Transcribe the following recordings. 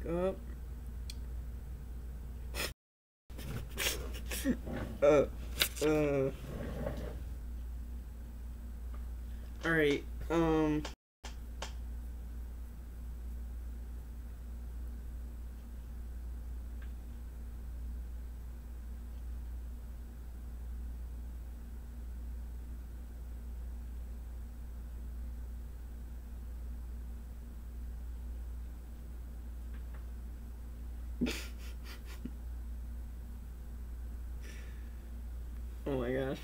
up. Alright, oh my gosh.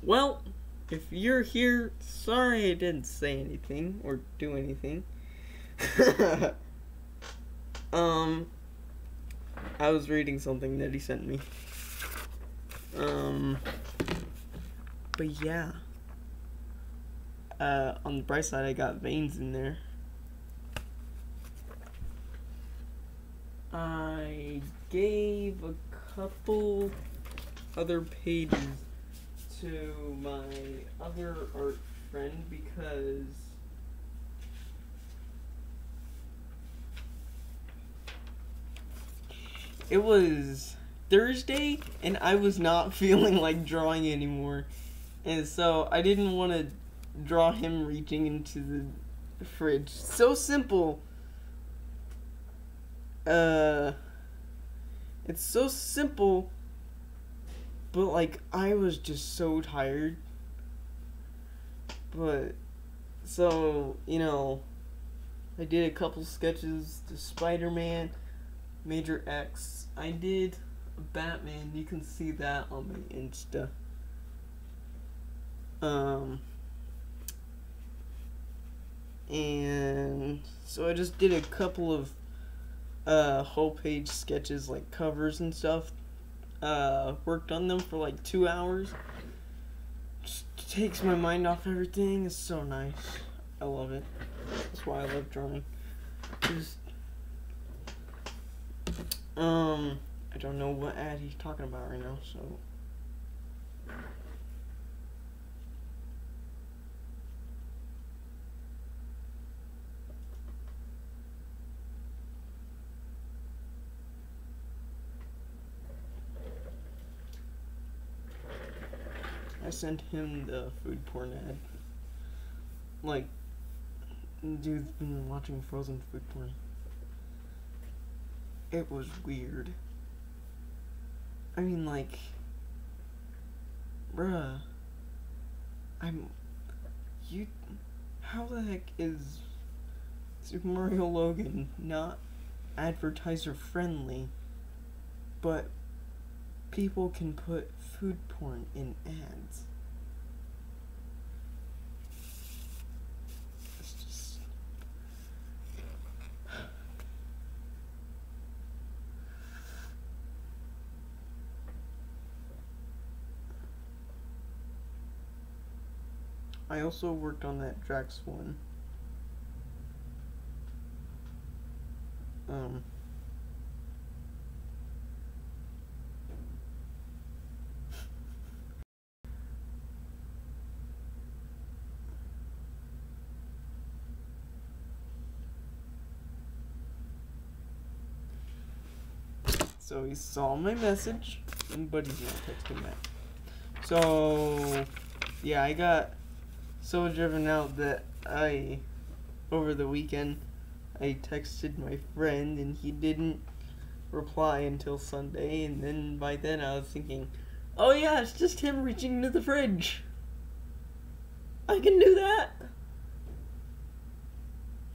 Well, if you're here, sorry I didn't say anything or do anything. I was reading something that he sent me. But yeah. On the bright side, I got veins in there. I gave a couple other pages to my other art friend because it was Thursday and I was not feeling like drawing anymore, and so I didn't want to draw him reaching into the fridge. So simple. It's so simple, but like I was just so tired. But so, you know, I did a couple sketches to Spider-Man, Major X. I did Batman. You can see that on my Insta. And so I just did a couple of whole page sketches, like covers and stuff. Worked on them for like 2 hours. Just takes my mind off everything. It's so nice. I love it. That's why I love drawing. Just, I don't know what ad he's talking about right now, so. I sent him the food porn ad. Like, dude's been watching frozen food porn. It was weird. I mean, like, bruh, how the heck is Super Mario Logan not advertiser friendly, but people can put food porn in ads? It's just... I also worked on that Drax one. So he saw my message, but he's not texting back. So, yeah, I got so driven out that over the weekend, I texted my friend and he didn't reply until Sunday, and then by then I was thinking, oh yeah, it's just him reaching into the fridge. I can do that.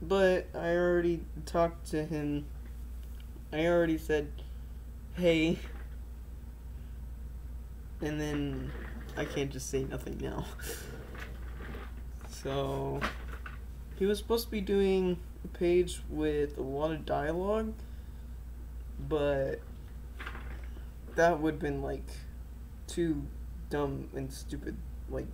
But I already talked to him. I already said, hey, and then I can't just say nothing now. So he was supposed to be doing a page with a lot of dialogue, but that would have been like too dumb and stupid. Like,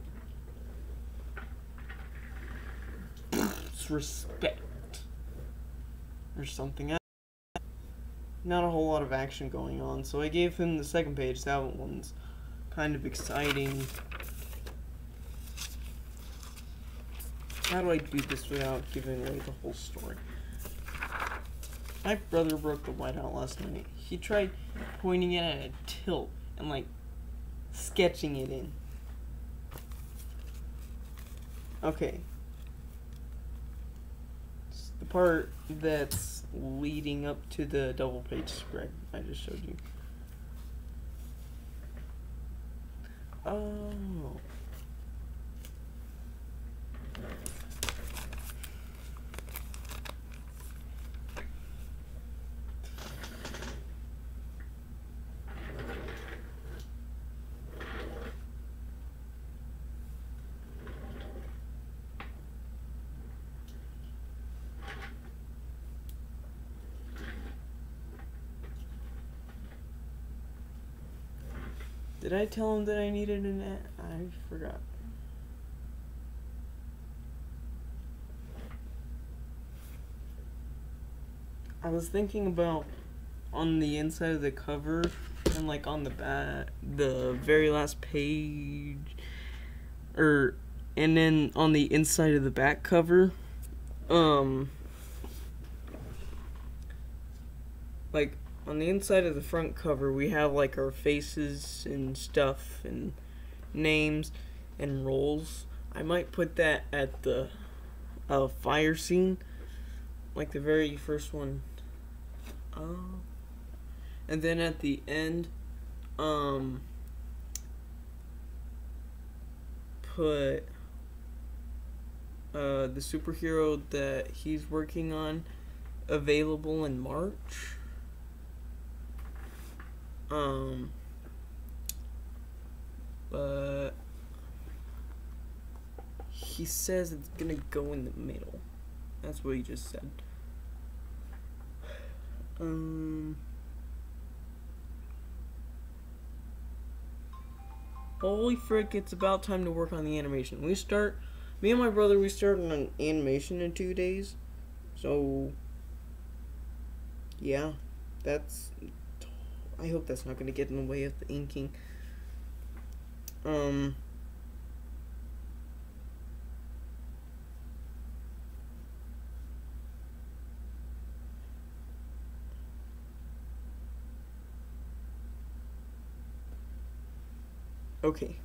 respect or something. Not a whole lot of action going on, so I gave him the second page. That one's kind of exciting. How do I do this without giving away the whole story? My brother broke the whiteout last night. He tried pointing it at a tilt and like sketching it in. Okay. It's the part that's leading up to the double page spread I just showed you. Oh. Did I tell him that I needed an ad? I forgot. I was thinking about on the inside of the cover and like on the back, the very last page, and then on the inside of the back cover, like on the inside of the front cover we have like our faces and stuff and names and roles. I might put that at the fire scene, like the very first one. And then at the end, put the superhero that he's working on available in March. But he says it's gonna go in the middle. That's what he just said. Holy frick, it's about time to work on the animation. Me and my brother, we started on animation in 2 days. So, yeah, I hope that's not going to get in the way of the inking. Okay,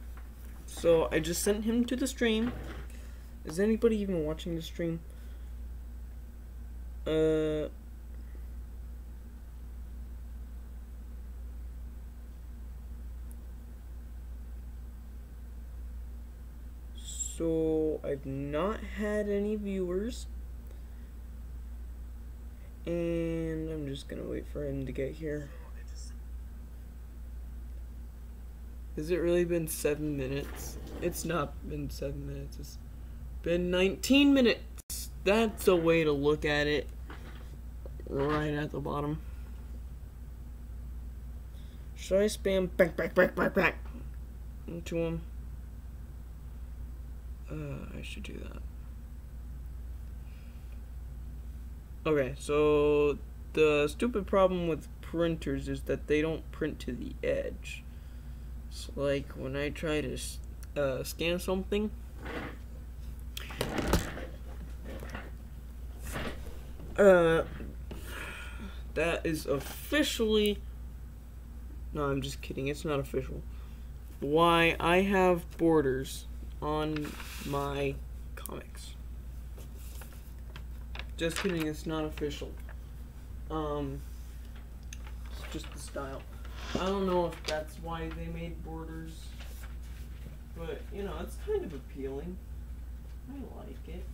so I just sent him to the stream. Is anybody even watching the stream? So I've not had any viewers, and I'm just gonna wait for him to get here. Has it really been 7 minutes? It's not been 7 minutes. It's been 19 minutes. That's a way to look at it. Right at the bottom. Should I spam back into him? I should do that. Okay, so the stupid problem with printers is that they don't print to the edge. So like when I try to scan something, that is officially, no, I'm just kidding, it's not official, why I have borders on my comics. Just kidding, it's not official. It's just the style. I don't know if that's why they made borders, but you know, it's kind of appealing. I like it.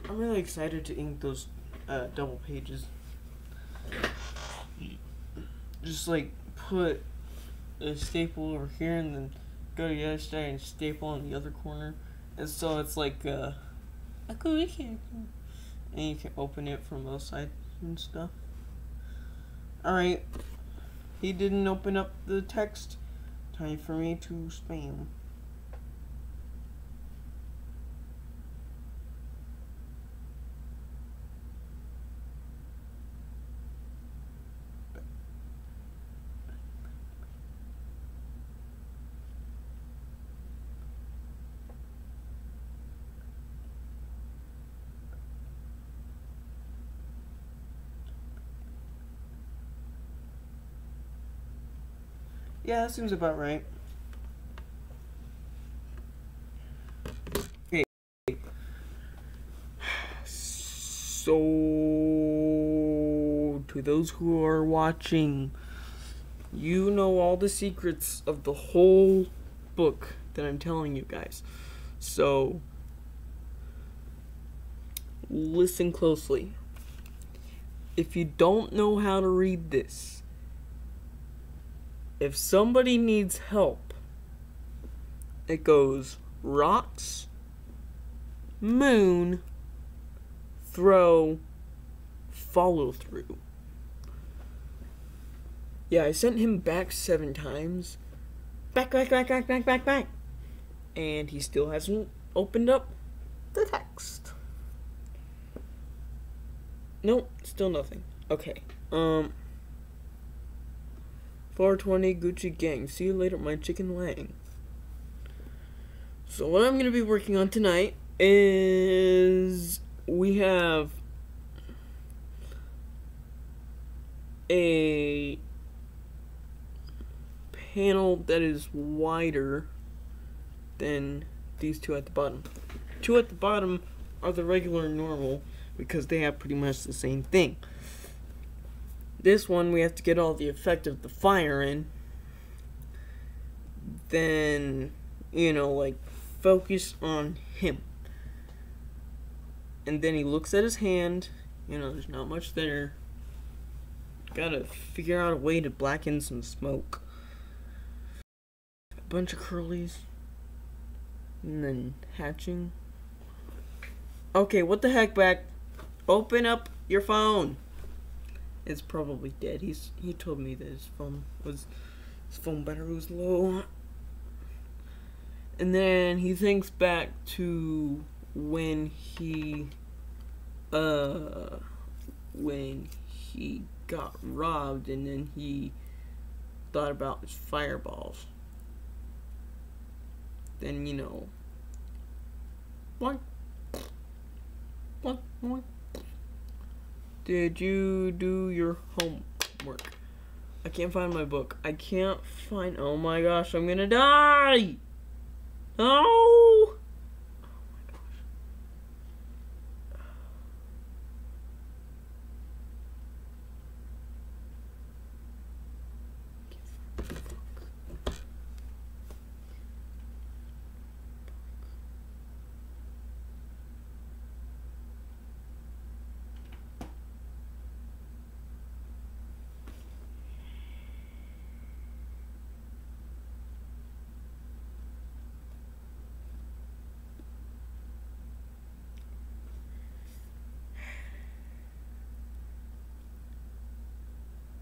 I'm really excited to ink those double pages. Just like put a staple over here and then go to the other side and staple on the other corner, and so it's like a cool character. And you can open it from both sides and stuff. Alright. He didn't open up the text. Time for me to spam. Yeah, that seems about right. Okay. So, to those who are watching, you know all the secrets of the whole book that I'm telling you guys. So, listen closely. If you don't know how to read this, if somebody needs help, it goes rocks, moon, throw, follow through. Yeah, I sent him back 7 times. Back. And he still hasn't opened up the text. Nope, still nothing. Okay. 420 Gucci Gang. See you later, my chicken Lang. So what I'm going to be working on tonight is we have a panel that is wider than these 2 at the bottom. 2 at the bottom are the regular normal because they have pretty much the same thing. This one we have to get all the effect of the fire in. Then, you know, like focus on him. And then he looks at his hand. You know, there's not much there. Gotta figure out a way to blacken some smoke. A bunch of curlies. And then hatching. Okay, what the heck, back? Open up your phone. It's probably dead. He told me that his phone battery was low. And then he thinks back to when he got robbed, and then he thought about his fireballs. Then, you know, what? Did you do your homework? I can't find my book. I can't find. Oh my gosh, I'm gonna die! No!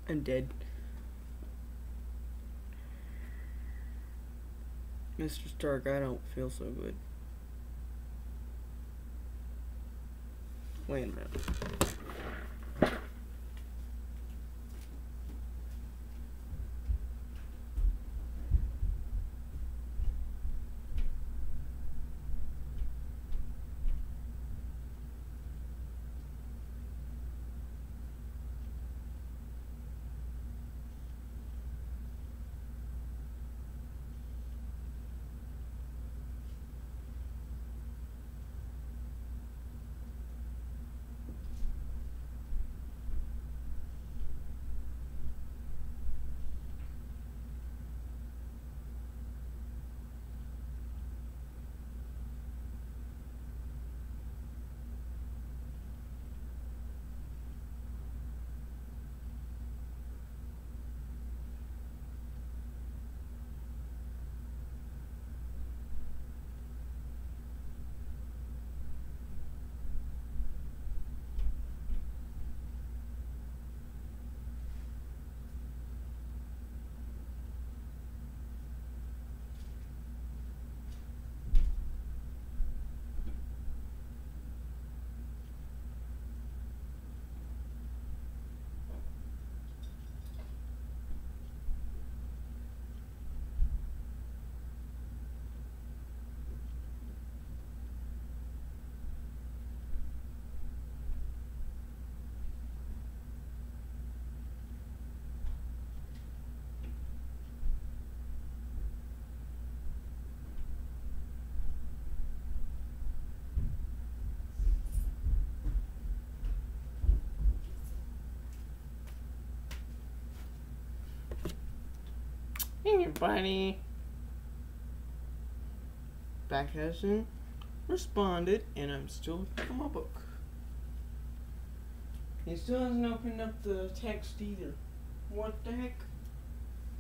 I'm dead. Mr. Stark, I don't feel so good. Wait a minute. Dang it, buddy. Back hasn't responded, and I'm still looking for my book. He still hasn't opened up the text either. What the heck?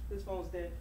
This phone's dead.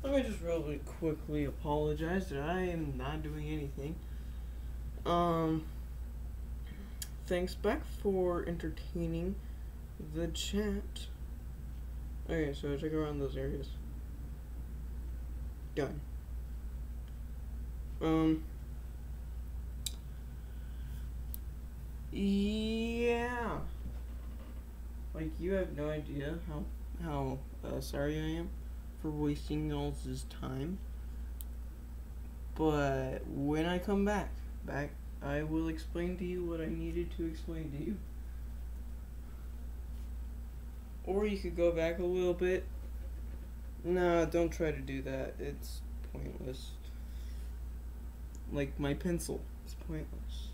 Let me just really quickly apologize that I am not doing anything. Thanks back for entertaining the chat. Okay, so check around those areas. Done. Yeah. Like, you have no idea how sorry I am for wasting y'all's time. But when I come back, I will explain to you what I needed to explain to you. Or you could go back a little bit. Nah, don't try to do that. It's pointless. Like my pencil, it's pointless.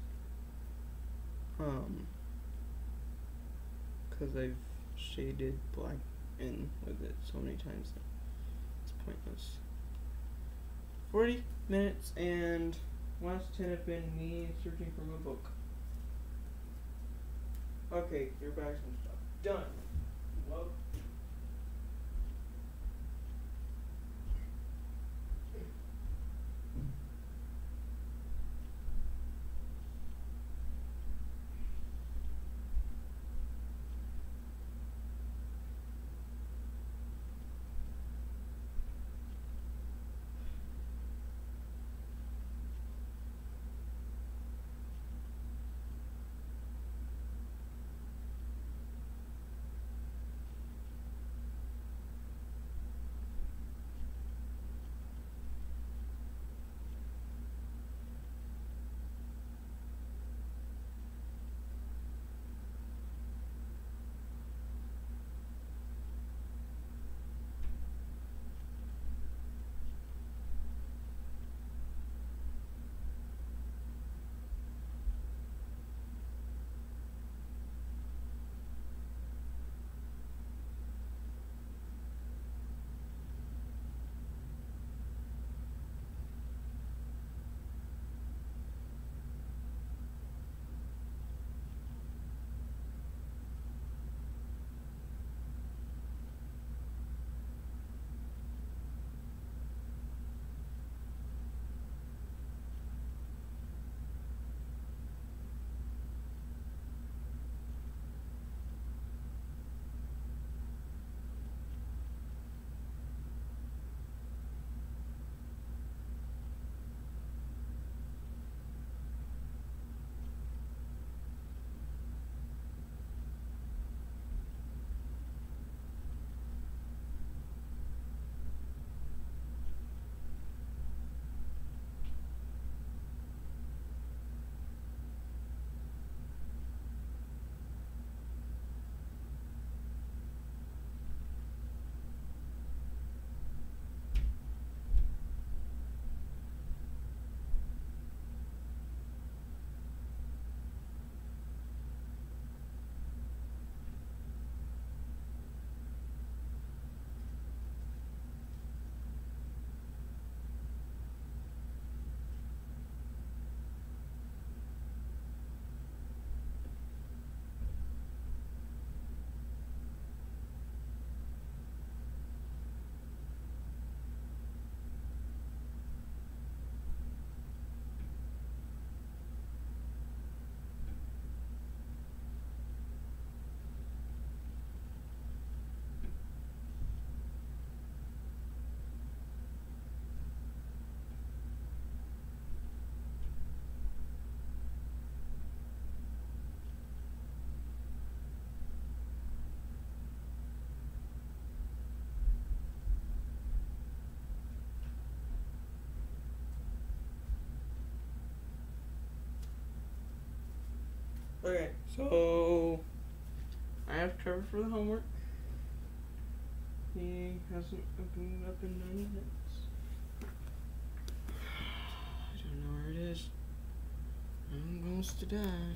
Because I've shaded black in with it so many times now. It's pointless. 40 minutes and last 10 have been me searching for my book. Okay, your bags and stuff. Done. Well. Okay, so I have Trevor for the homework. He hasn't opened up in 9 minutes. I don't know where it is. I'm going to die.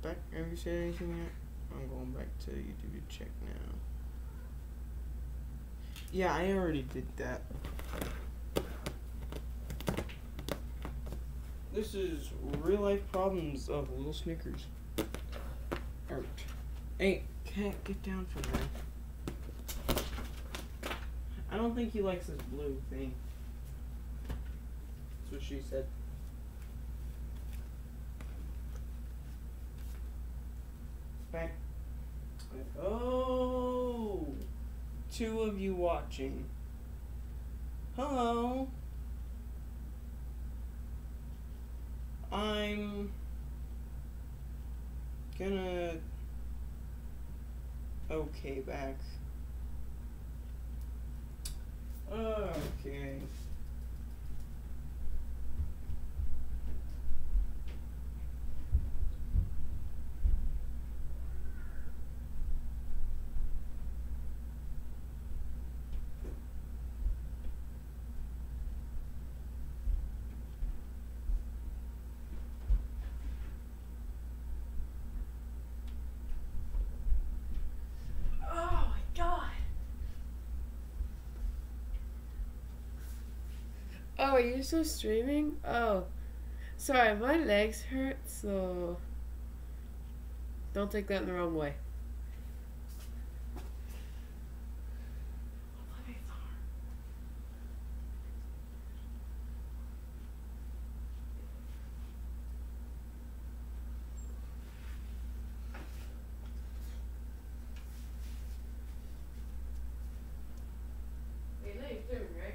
Back. Have you said anything yet? I'm going back to YouTube to check now. Yeah, I already did that. This is real life problems of little Snickers. Art. Hey, can't get down from there. I don't think he likes this blue thing. That's what she said. Back. Oh, two of you watching. Hello. I'm gonna okay back. Okay. Oh my god. Oh, are you still streaming? Oh. Sorry, my legs hurt, so don't take that in the wrong way. Right?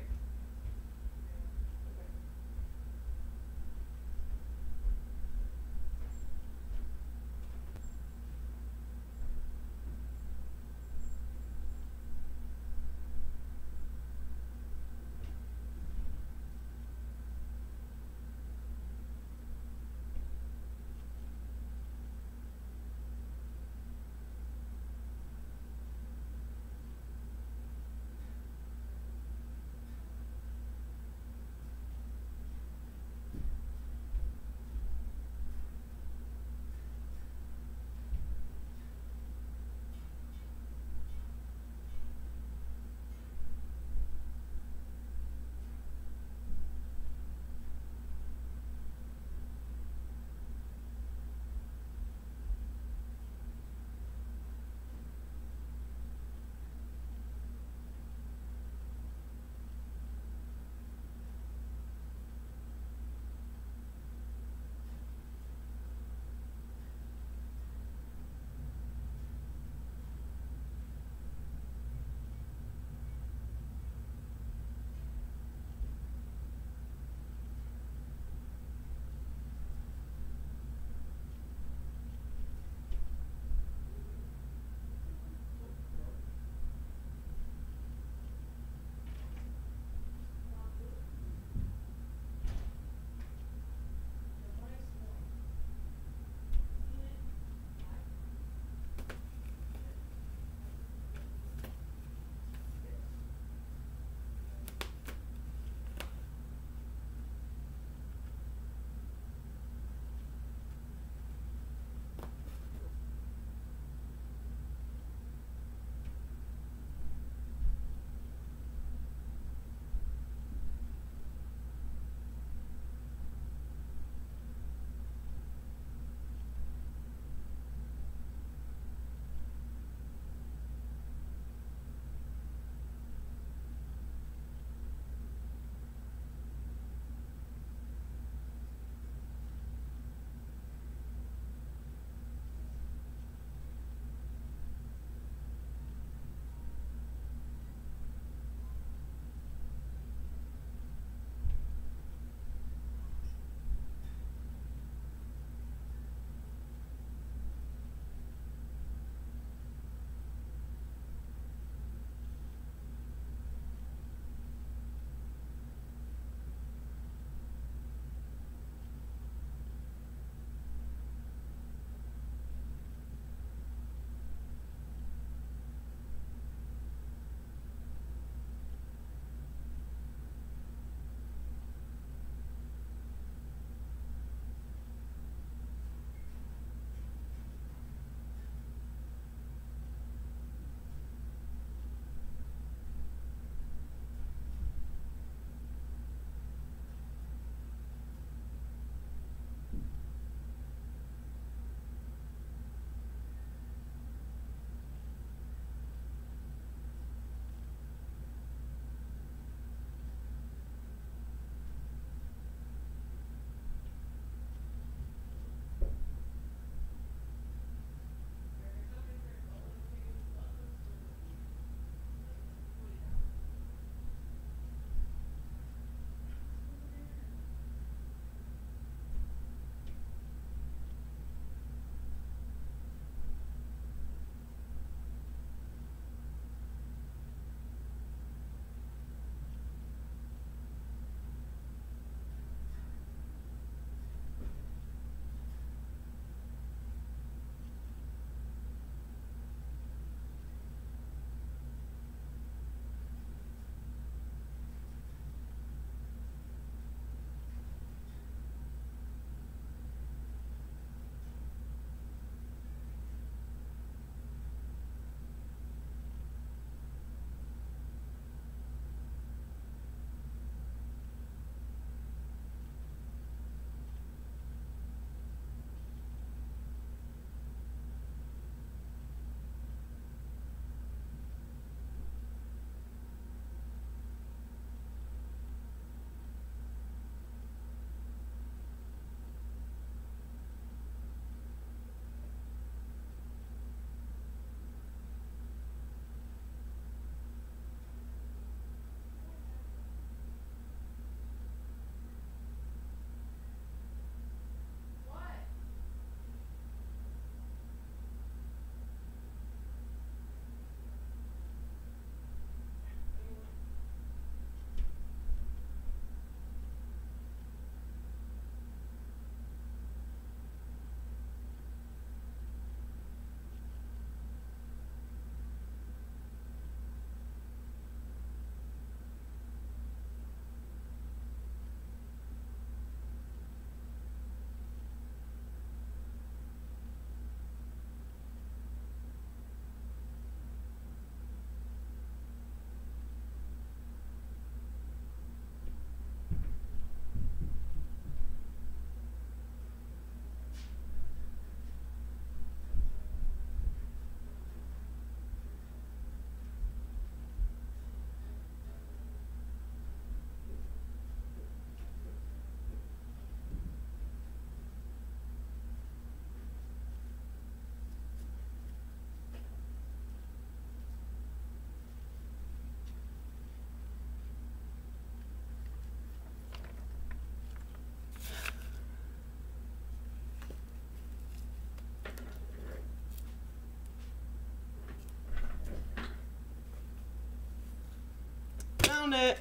found it.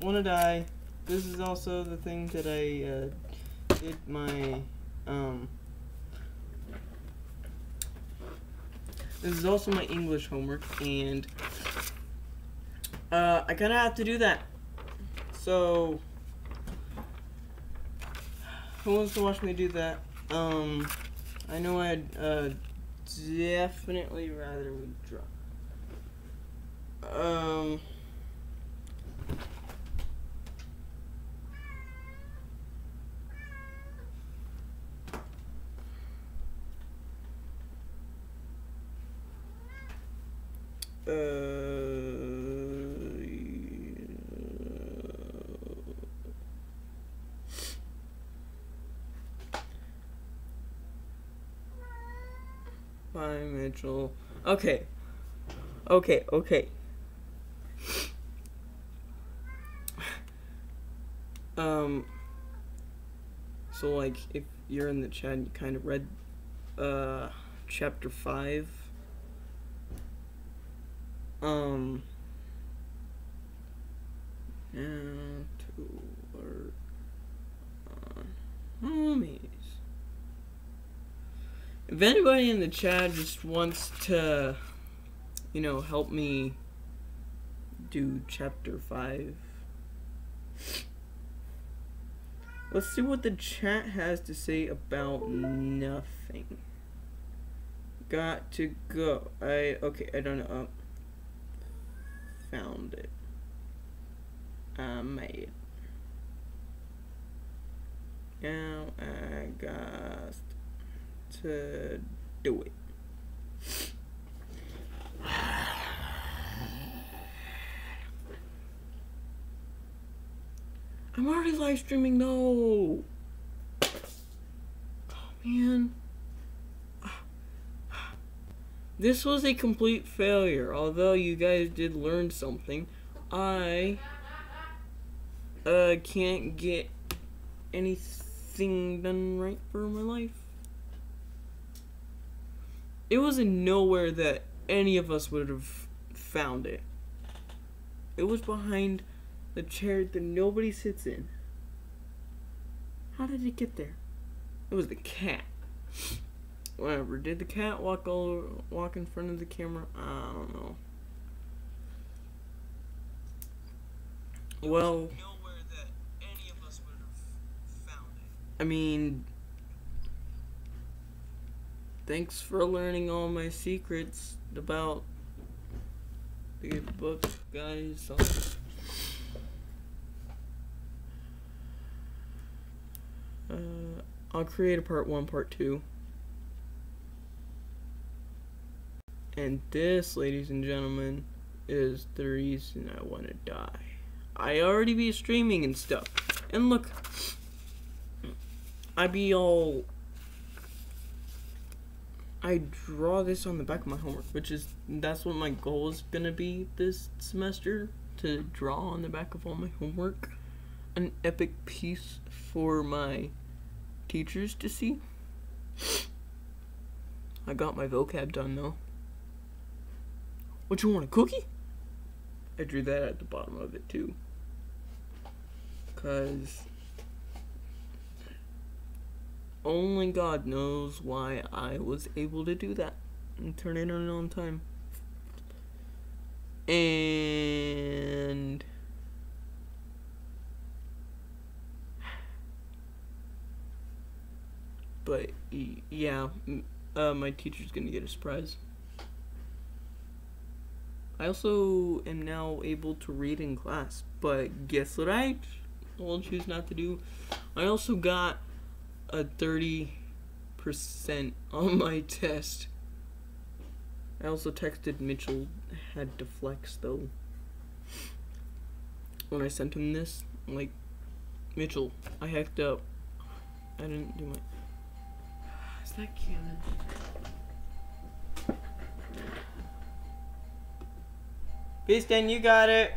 Wanna die. This is also the thing that I did my this is also my English homework, and I kind of have to do that. So who wants to watch me do that? I know I'd definitely rather we draw. Bye, Mitchell. Okay. So like, if you're in the chat and you kind of read, chapter 5, now to work on homies. If anybody in the chat just wants to, you know, help me do chapter 5, let's see what the chat has to say about nothing. Got to go. Okay, I don't know. Found it. I made it. Now I got to do it. I'm already live streaming. No. Oh man. This was a complete failure. Although you guys did learn something, I can't get anything done right for my life. It was in nowhere that any of us would have found it. It was behind the chair that nobody sits in. How did it get there? It was the cat. Whatever. Did the cat walk in front of the camera? I don't know. Well, I mean, thanks for learning all my secrets about the book, guys. I'll create a part 1, part 2. And this, ladies and gentlemen, is the reason I want to die. I already be streaming and stuff. And look, I draw this on the back of my homework, that's what my goal is gonna be this semester, to draw on the back of all my homework an epic piece for my teachers to see. I got my vocab done though. What, you want, a cookie? I drew that at the bottom of it too, cause only God knows why I was able to do that and turn it in on time. And but yeah, my teacher's gonna get a surprise. I also am now able to read in class, but guess what I will choose not to do? I also got a 30% on my test. I also texted Mitchell, had to flex though. When I sent him this, I'm like, Mitchell, I hacked up. I didn't do my... Is that canon? Beastin, you got it.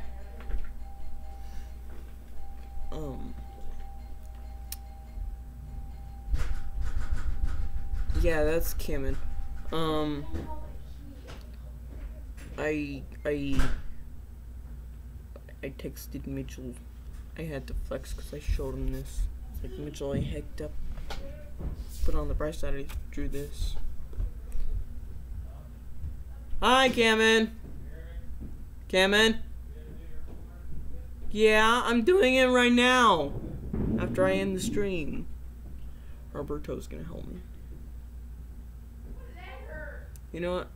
Yeah, that's canon. I texted Mitchell. I had to flex because I showed him this. It's like, Mitchell, I hicked up. But on the bright side, I drew this. Hi, Cameron. Cameron? Yeah, I'm doing it right now. After I end the stream. Roberto's gonna help me. You know what?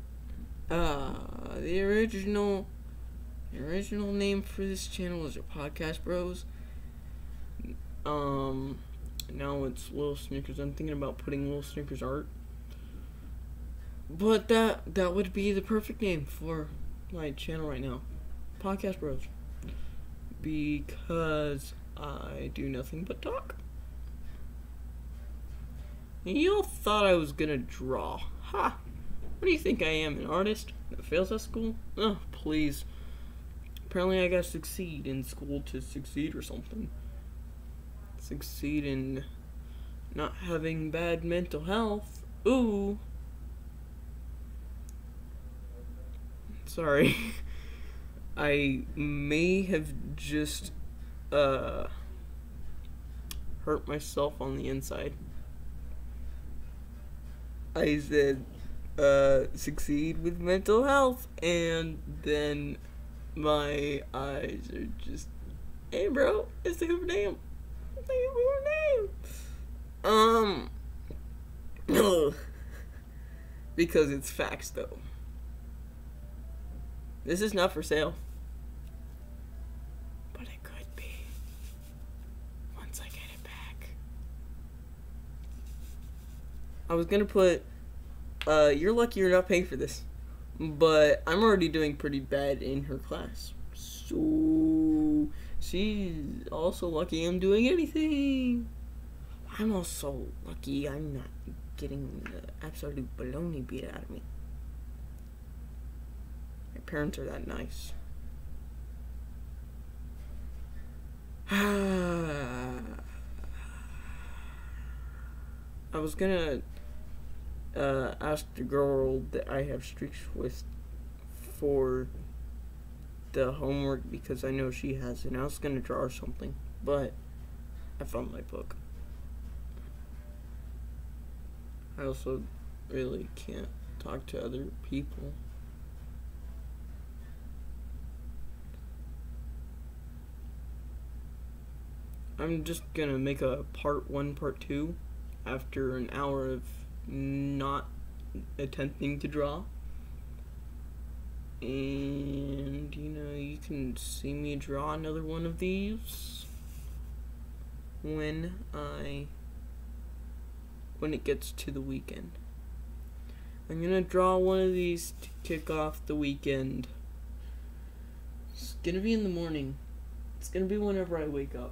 The original name for this channel is your Podcast Bros. Now it's Little Snickers. I'm thinking about putting Little Snickers art. But that would be the perfect name for my channel right now. Podcast Bros. Because I do nothing but talk. And y'all thought I was gonna draw. Ha! What do you think I am, an artist that fails at school? Oh, please. Apparently I gotta succeed in school to succeed or something. Succeed in not having bad mental health. Ooh. Sorry. I may have just hurt myself on the inside. I said succeed with mental health, and then my eyes are just, hey bro, it's the Hoover Dam. It's the Hoover Dam. Because it's facts though. This is not for sale. But it could be. Once I get it back. I was gonna put, you're lucky you're not paying for this. But I'm already doing pretty bad in her class. So, she's also lucky I'm doing anything. I'm also lucky I'm not getting the absolute baloney beat out of me. My parents are that nice. I was gonna ask the girl that I have streaks with for the homework because I know she has it. And I was gonna draw her something, but I found my book. I also really can't talk to other people. I'm just gonna make a part 1, part 2 after an hour of not attempting to draw. And, you know, you can see me draw another one of these when it gets to the weekend. I'm gonna draw one of these to kick off the weekend. It's gonna be in the morning. It's gonna be whenever I wake up.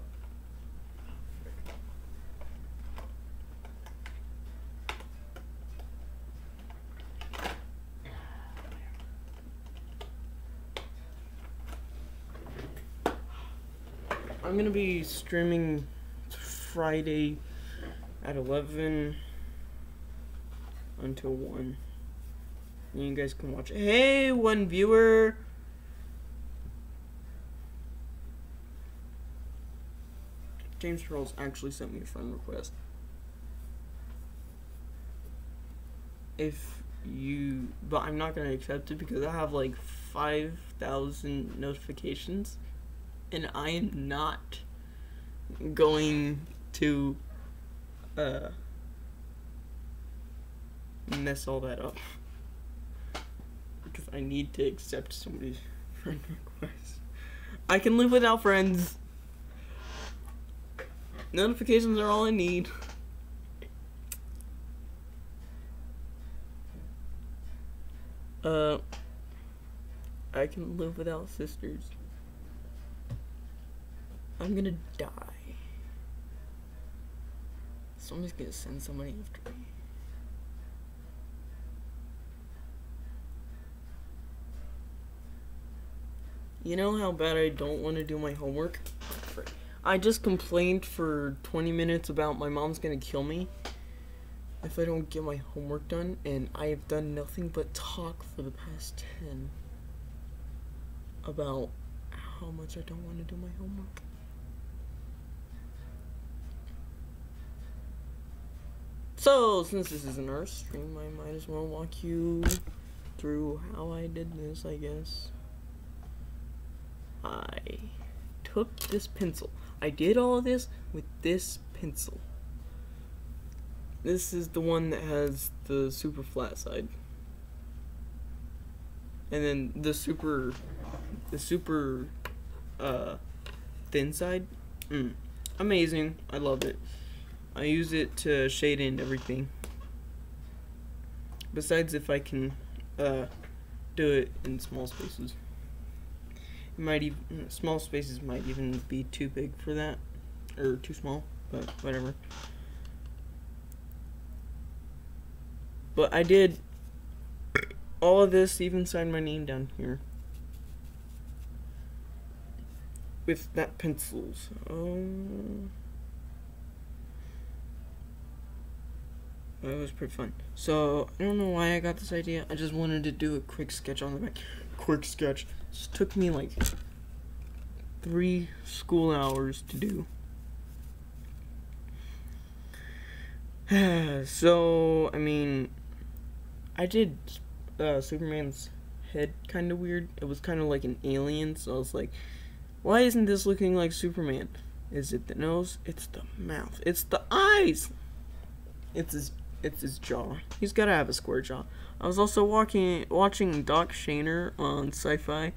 I'm gonna be streaming Friday at 11 until 1. And you guys can watch. Hey, 1 viewer! James Charles actually sent me a friend request. But I'm not gonna accept it because I have like 5,000 notifications. And I am not going to mess all that up because I need to accept somebody's friend request. I can live without friends. Notifications are all I need. I can live without sisters. I'm gonna die. Someone's gonna send somebody after me. You know how bad I don't want to do my homework? I just complained for 20 minutes about my mom's gonna kill me if I don't get my homework done, and I have done nothing but talk for the past 10 about how much I don't want to do my homework. So, since this is an art stream, I might as well walk you through how I did this, I guess. I took this pencil. I did all of this with this pencil. This is the one that has the super flat side. And then the super thin side. Amazing. I love it. I use it to shade in everything. Besides, if I can do it in small spaces. It might even, small spaces might even be too big for that, or too small, but whatever. But I did all of this, even signed my name down here with that pencil. It was pretty fun. So I don't know why I got this idea. I just wanted to do a quick sketch on the back. Quick sketch. This took me like 3 school hours to do. So I mean, I did Superman's head kind of weird. It was kind of like an alien. So I was like, why isn't this looking like Superman? Is it the nose? It's the mouth. It's the eyes. It's his jaw. He's gotta have a square jaw. I was also watching Doc Shaner on Sci-Fi.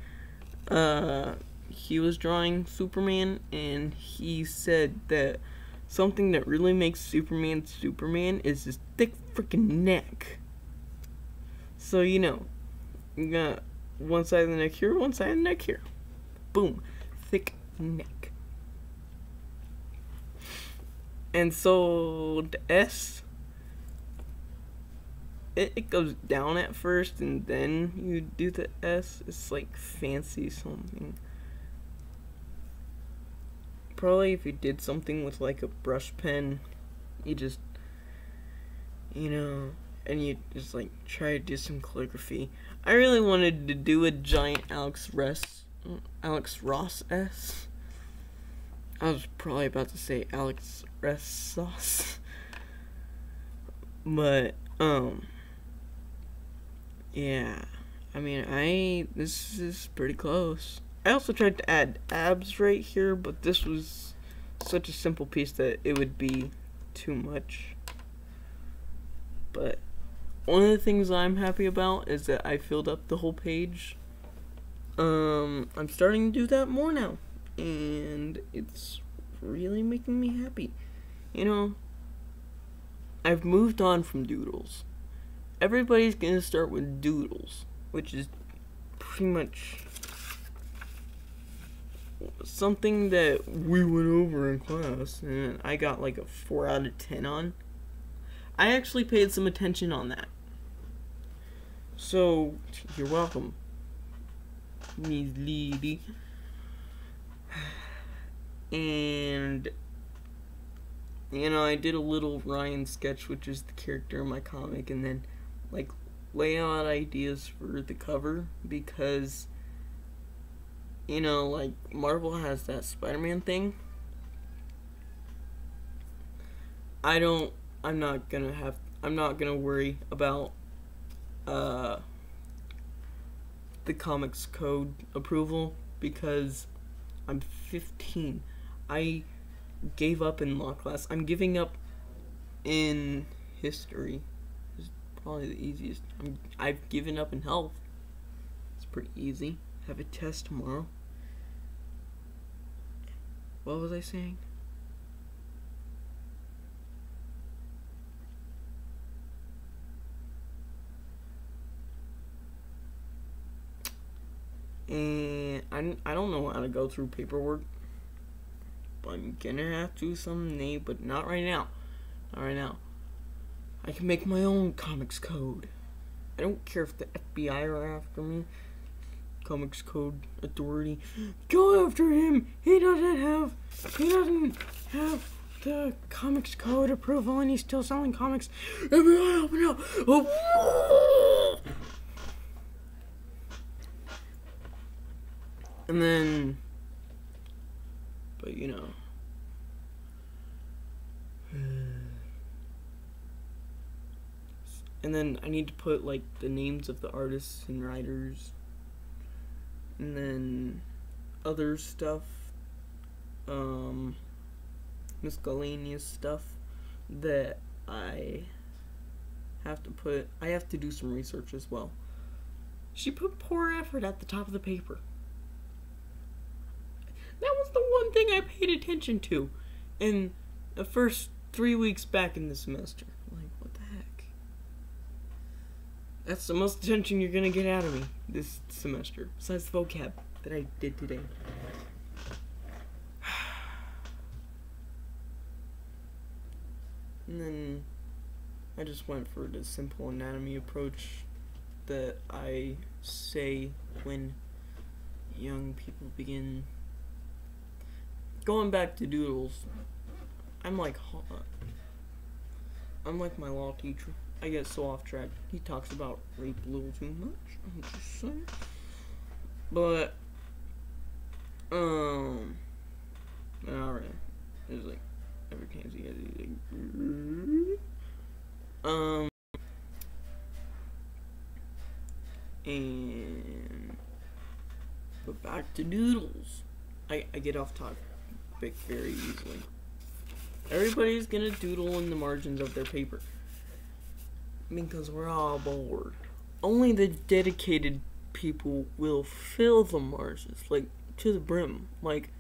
He was drawing Superman, and he said that something that really makes Superman Superman is his thick freaking neck. So you know, you got one side of the neck here, one side of the neck here. Boom, thick neck. And so the S, it goes down at first, and then you do the S. It's like fancy something. Probably if you did something with like a brush pen, you just, you know, and you just like try to do some calligraphy. I really wanted to do a giant Alex Ross S. I was probably about to say Alex Ross sauce. But yeah, I mean, this is pretty close. I also tried to add abs right here, but this was such a simple piece that it would be too much. But one of the things I'm happy about is that I filled up the whole page. I'm starting to do that more now, and it's really making me happy. You know, I've moved on from doodles. Everybody's gonna start with doodles, which is pretty much something that we went over in class, and I got like a 4 out of 10 on. I actually paid some attention on that. So, you're welcome, Miss Lady. And, you know, I did a little Ryan sketch, which is the character in my comic, and then, like, lay out ideas for the cover, because, you know, like, Marvel has that Spider-Man thing. I'm not gonna worry about, the comics code approval, because I'm 15. I gave up in law class. I'm giving up in history. It's probably the easiest. I've given up in health. It's pretty easy. Have a test tomorrow. What was I saying? And I don't know how to go through paperwork, but I'm gonna have to someday, but not right now. Not right now. I can make my own comics code. I don't care if the FBI are after me. Comics code authority, go after him. He doesn't have the comics code approval, and he's still selling comics. FBI, open up. Oh. And then but you know. And then I need to put like the names of the artists and writers, and then other stuff, miscellaneous stuff that I have to put. I have to do some research as well. She put poor effort at the top of the paper. That was the one thing I paid attention to in the first 3 weeks back in the semester. Like, what the heck? That's the most attention you're gonna get out of me this semester, besides the vocab that I did today. And then I just went for the simple anatomy approach that I say when young people begin. Going back to doodles, I'm like my law teacher. I get so off track. He talks about rape a little too much. I'm just saying. But alright. It's like every can't see anything. And but back to doodles. I get off topic very easily. Everybody's gonna doodle in the margins of their paper because we're all bored. Only the dedicated people will fill the margins, like to the brim. Like,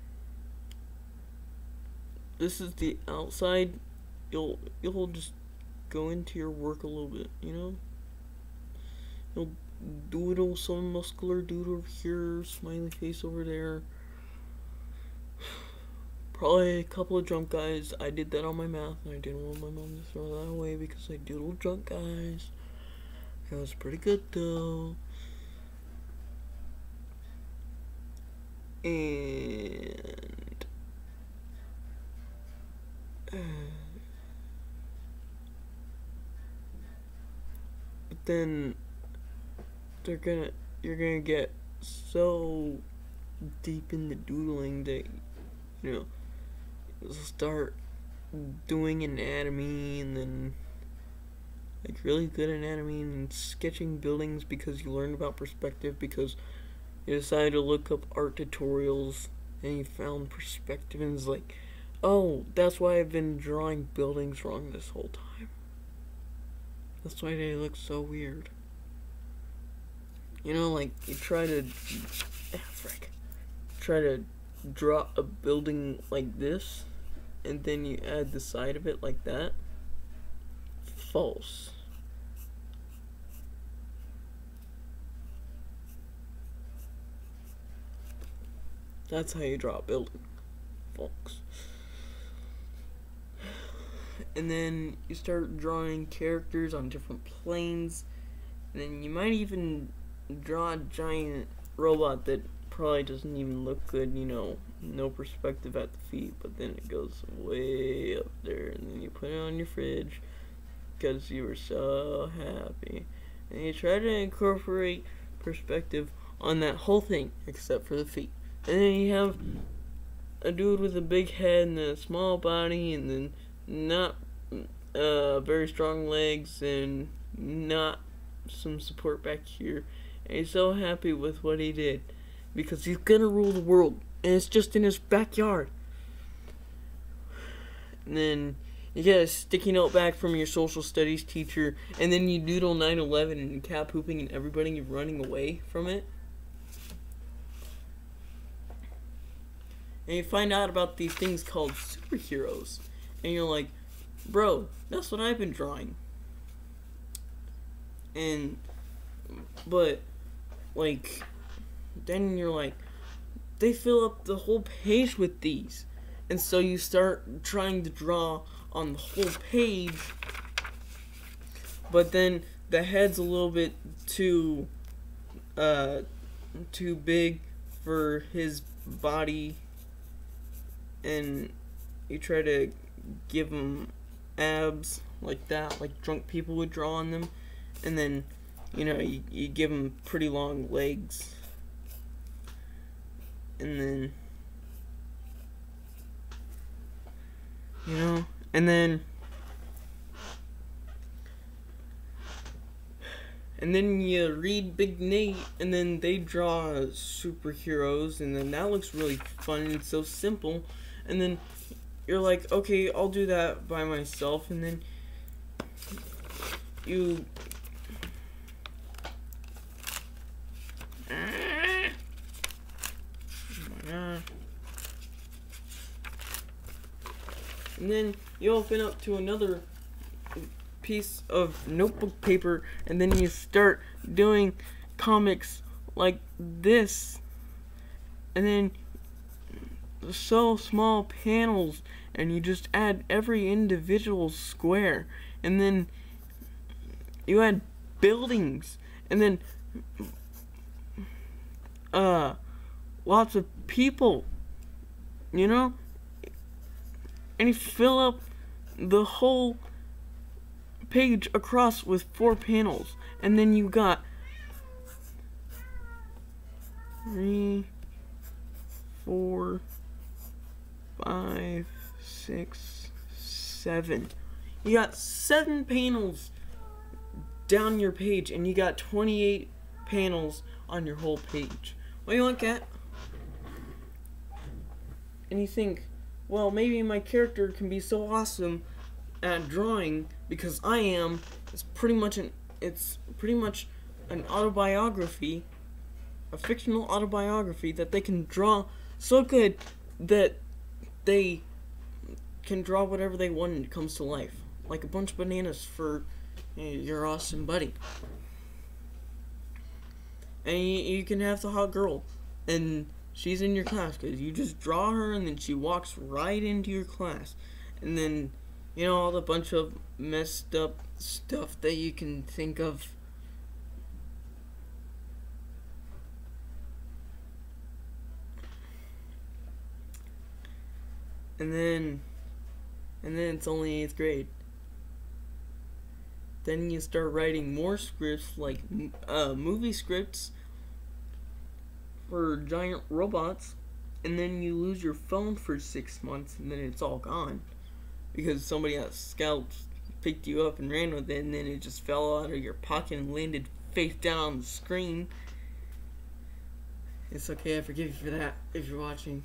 this is the outside. You'll just go into your work a little bit, you know. You'll doodle some muscular dude over here, smiley face over there. Probably a couple of drunk guys. I did that on my math, and I didn't want my mom to throw that away because I doodled drunk guys. It was pretty good though. And but then you're gonna get so deep into doodling that, you know, you'll start doing anatomy, and then like really good anatomy, and sketching buildings because you learned about perspective, because you decided to look up art tutorials and you found perspective, and it's like, oh, that's why I've been drawing buildings wrong this whole time. That's why they look so weird. You know, like, you try to draw a building like this, and then you add the side of it like that. False. That's how you draw a building, folks. And then you start drawing characters on different planes, and then you might even draw a giant robot that probably doesn't even look good, you know, no perspective at the feet, but then it goes way up there, and then you put it on your fridge because you were so happy, and you try to incorporate perspective on that whole thing except for the feet. And then you have a dude with a big head and a small body, and then not very strong legs, and not some support back here. And he's so happy with what he did because he's gonna rule the world, and it's just in his backyard. And then you get a sticky note back from your social studies teacher, and then you doodle 9/11 and cat pooping and everybody running away from it. And you find out about these things called superheroes, and you're like, bro, that's what I've been drawing. But like, then you're like, they fill up the whole page with these, and so you start trying to draw on the whole page, but then the head's a little bit too big for his body, and you try to give him abs like that, like drunk people would draw on them, and then, you know, you give him pretty long legs, and then you know? And then you read Big Nate, and then they draw superheroes, and then that looks really fun and so simple. And then you're like, okay, I'll do that by myself, and then you... Oh my God. And then you open up to another piece of notebook paper, and then you start doing comics like this, and then so small panels, and you just add every individual square, and then you add buildings, and then lots of people, you know, and you fill up the whole page across with 4 panels, and then you got 3, 4, 5, 6, 7. You got 7 panels down your page, and you got 28 panels on your whole page. What do you look at? And you think, well, maybe my character can be so awesome at drawing because I am. It's pretty much an autobiography, a fictional autobiography that they can draw so good that they can draw whatever they want and it comes to life, like a bunch of bananas for your awesome buddy. And you can have the hot girl, and she's in your class because you just draw her, and then she walks right into your class, and then, you know, all the bunch of messed up stuff that you can think of. And then it's only 8th grade. Then you start writing more scripts, like movie scripts for giant robots, and then you lose your phone for 6 months, and then it's all gone because somebody at Scouts picked you up and ran with it, and then it just fell out of your pocket and landed face down on the screen. It's okay, I forgive you for that if you're watching.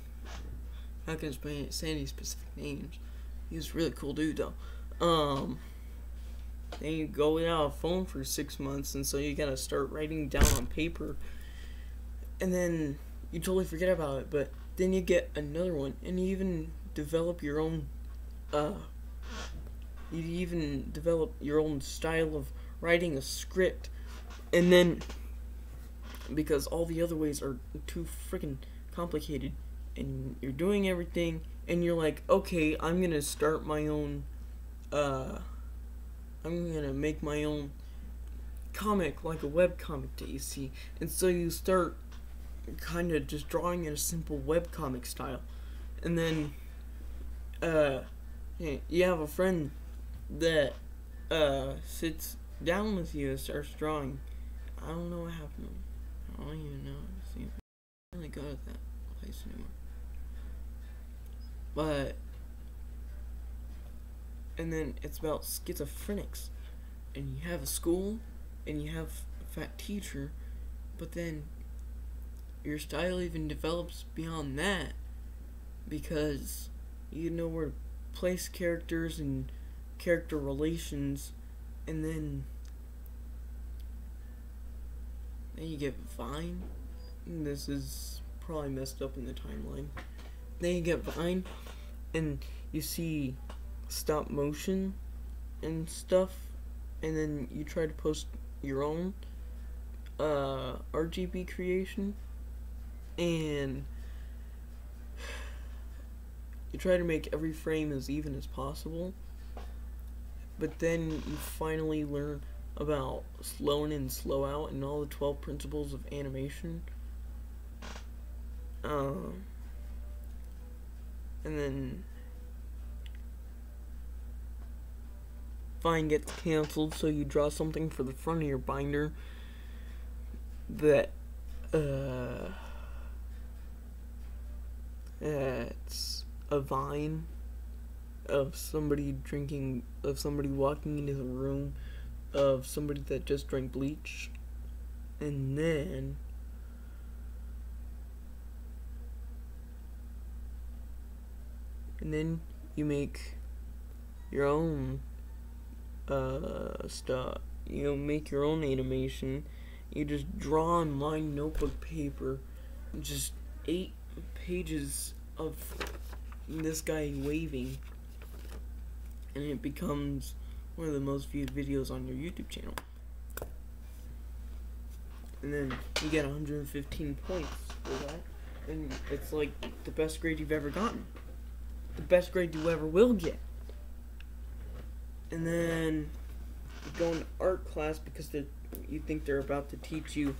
I'm not gonna say any specific names. He was a really cool dude though. Then you go without a phone for 6 months, and so you gotta start writing down on paper, and then you totally forget about it. But then you get another one, and you even develop your own style of writing a script. And then because all the other ways are too freaking complicated, and you're doing everything, and you're like, okay, I'm gonna start my own I'm gonna make my own comic, like a web comic that you see. And so you start kind of just drawing in a simple web comic style. And then you have a friend that sits down with you and starts drawing. I don't know what happened. I don't even know. See, I'm not really good at that place anymore. But and then it's about schizophrenics, and you have a school, and you have a fat teacher, but then your style even develops beyond that, because you know where to place characters and character relations, and then you get Vine. And this is probably messed up in the timeline. Then you get Vine, and you see stop motion and stuff, and then you try to post your own RGB creation, and you try to make every frame as even as possible, but then you finally learn about slow in and slow out and all the 12 principles of animation. And then Vine gets canceled, so you draw something for the front of your binder that it's a vine, of somebody walking into the room of somebody that just drank bleach, and then you make your own stuff. You make your own animation. You just draw on lined notebook paper, just 8 pages of this guy waving, and it becomes one of the most viewed videos on your YouTube channel. And then you get 115 points for that, and it's like the best grade you've ever gotten. The best grade you ever will get. And then you go into art class because you think they're about to teach you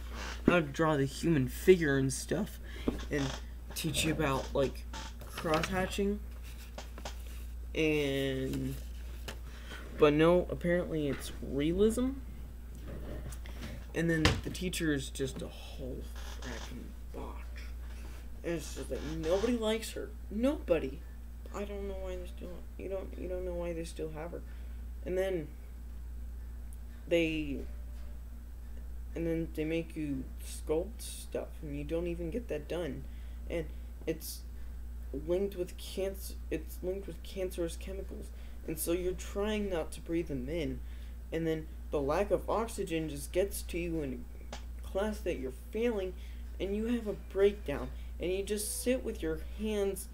how to draw the human figure and stuff, and teach you about like cross-hatching. But no, apparently it's realism. And then the teacher is just a whole fracking botch. And it's just like nobody likes her. Nobody. I don't know why they still you don't know why they still have her. And then they make you sculpt stuff and you don't even get that done. And it's linked with cancerous chemicals. And so you're trying not to breathe them in. And then the lack of oxygen just gets to you in a class that you're failing, and you have a breakdown. And you just sit with your hands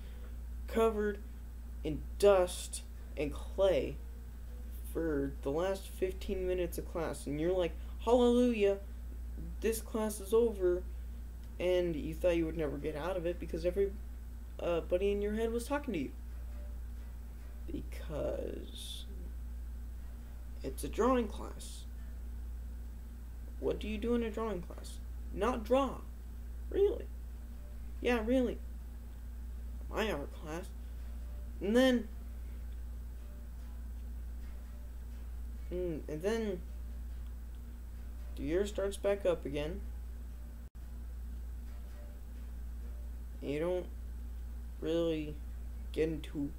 covered in dust and clay for the last 15 minutes of class. And you're like, hallelujah, this class is over. And you thought you would never get out of it because everybody in your head was talking to you. Because it's a drawing class. What do you do in a drawing class? Not draw. Really? Yeah, really. My art class. And then the year starts back up again. You don't really get into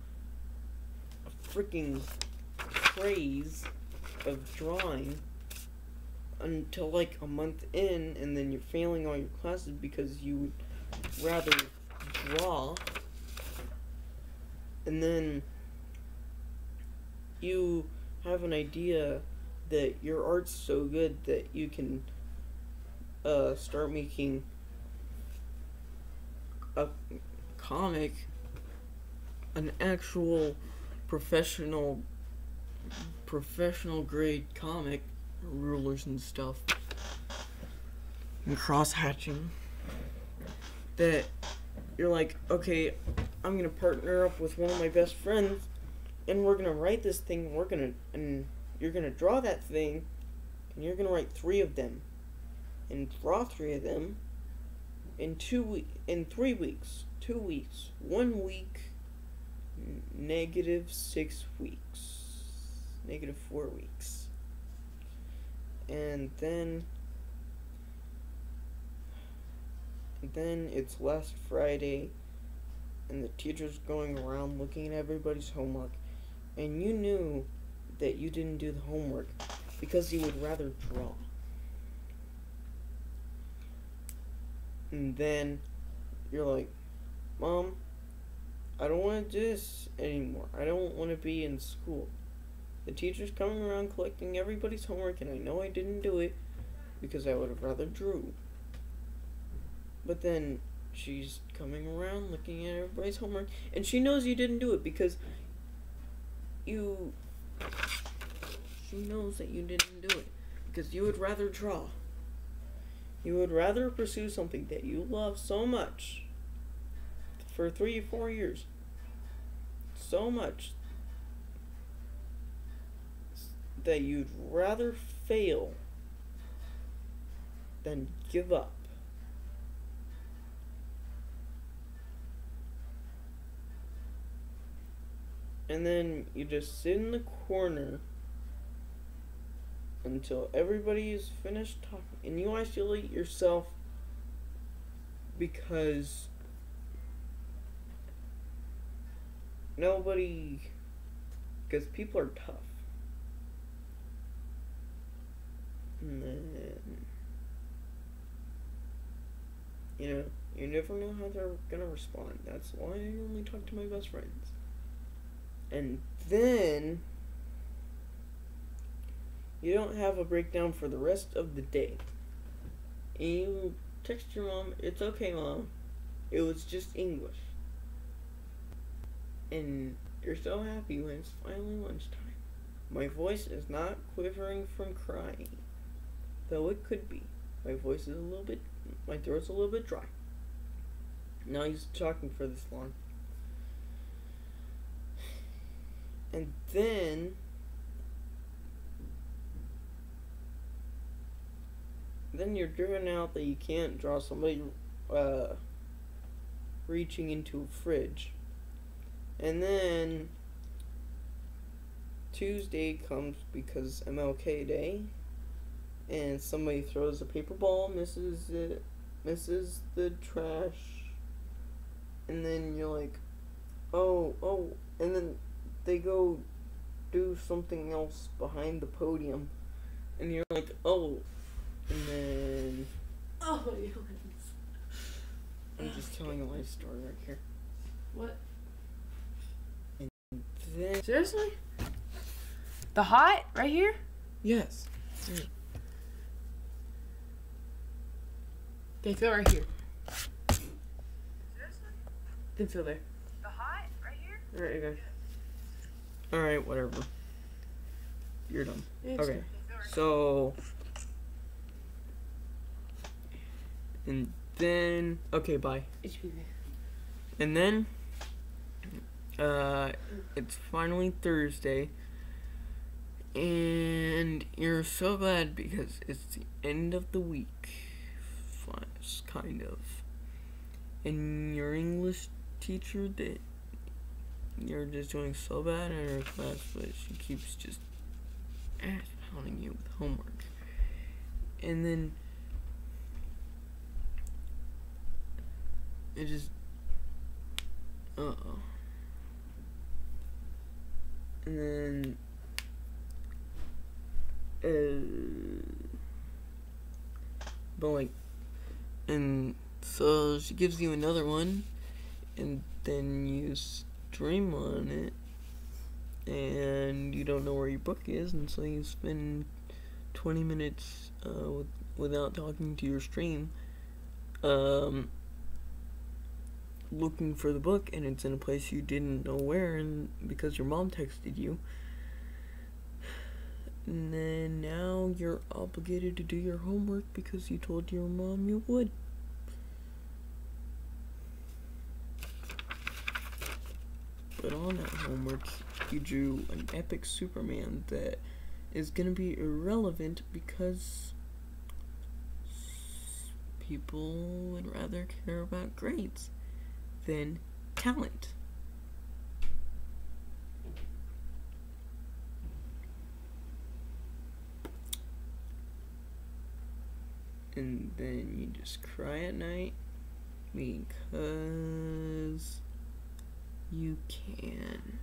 a freaking craze of drawing until like a month in, and then you're failing all your classes because you would rather draw. And then you have an idea that your art's so good that you can start making a comic, an actual professional grade comic, rulers and stuff, and cross-hatching, that you're like, okay, I'm gonna partner up with one of my best friends, and we're gonna write this thing, and you're gonna draw that thing, and you're gonna write 3 of them, and draw 3 of them in 3 weeks, 2 weeks, 1 week, -6 weeks, -4 weeks. And then it's last Friday, and the teacher's going around looking at everybody's homework, and you knew that you didn't do the homework because you would rather draw. And then you're like, Mom, I don't want to do this anymore. I don't want to be in school. The teacher's coming around collecting everybody's homework, and I know I didn't do it because I would have rather drew. But then she's coming around looking at everybody's homework, and she knows you didn't do it because she knows that you didn't do it because you would rather draw. You would rather pursue something that you love so much for 3 or 4 years. So much that you'd rather fail than give up. And then you just sit in the corner until everybody is finished talking, and you isolate yourself because nobody because people are tough. And then, you never know how they're gonna respond. That's why I only talk to my best friends. And then, you don't have a breakdown for the rest of the day. And you text your mom, "It's okay, Mom. It was just English." And you're so happy when it's finally lunchtime. My voice is not quivering from crying, though it could be. My throat's a little bit dry. Not used to talking for this long. And then you're driven out that you can't draw somebody reaching into a fridge. And then Tuesday comes because MLK Day, and somebody throws a paper ball, misses the trash, and then you're like, oh, and then they go do something else behind the podium, and you're like, oh, and then... Oh, yes. I'm just telling a life story right here. What? And then... Seriously? The hot right here? Yes. Okay, feel right here. Seriously? Then feel there. The hot right here? Alright, you go. Alright, whatever. You're done. Yeah, Okay. So... And then... Okay, bye. HPV. And then... it's finally Thursday. And you're so glad because it's the end of the week. Kind of. And your English teacher that you're just doing so bad in her class, but she keeps just ass pounding you with homework. And then it just and then but like, and so she gives you another one, and then you stream on it, and you don't know where your book is, and so you spend 20 minutes without talking to your stream, looking for the book, and it's in a place you didn't know where, and because your mom texted you. And then now you're obligated to do your homework because you told your mom you would. But on that homework, you drew an epic Superman that is gonna be irrelevant because people would rather care about grades than talent. And then you just cry at night because you can.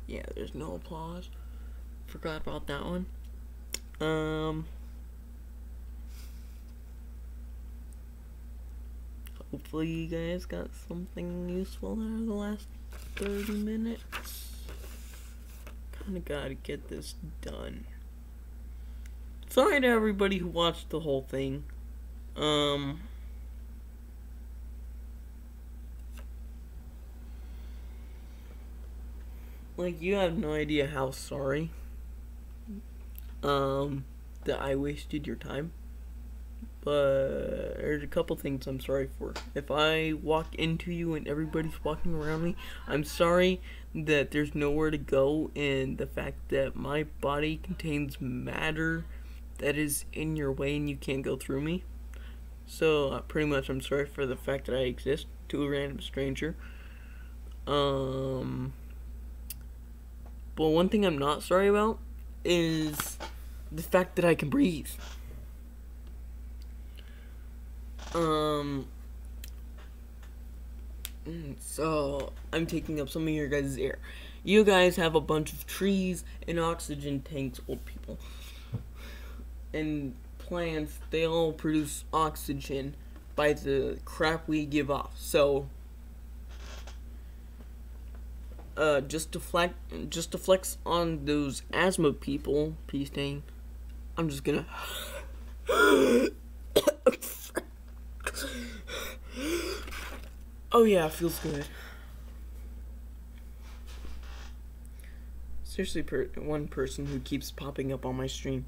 Yeah, there's no applause. Forgot about that one. Hopefully you guys got something useful out of the last 30 minutes. Kinda gotta get this done. Sorry to everybody who watched the whole thing. Like, you have no idea how sorry that I wasted your time. But there's a couple things I'm sorry for. If I walk into you and everybody's walking around me, I'm sorry that there's nowhere to go, and the fact that my body contains matter that is in your way and you can't go through me. So pretty much I'm sorry for the fact that I exist to a random stranger. But one thing I'm not sorry about is the fact that I can breathe. So, I'm taking up some of your guys' air. You guys have a bunch of trees and oxygen tanks, old people. And plants, they all produce oxygen by the crap we give off. So, just to flex on those asthma people, peace Dane, I'm just gonna oh yeah, it feels good. Seriously, one person who keeps popping up on my stream.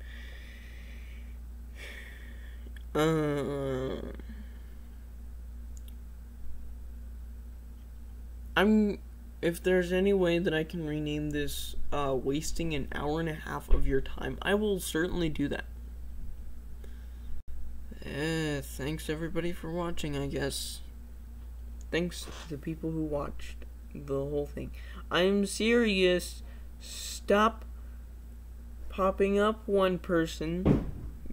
If there's any way that I can rename this, wasting an hour and a half of your time, I will certainly do that. Thanks everybody for watching, I guess. Thanks to the people who watched the whole thing. I'm serious. Stop popping up one person,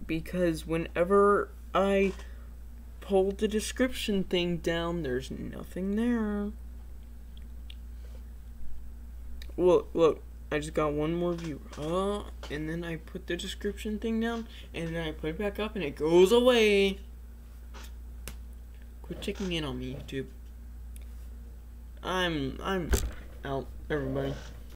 because whenever I pull the description thing down, there's nothing there. Look, I just got one more viewer. And then I put the description thing down, and then I put it back up, and it goes away. Quit checking in on me, YouTube. I'm out, everybody.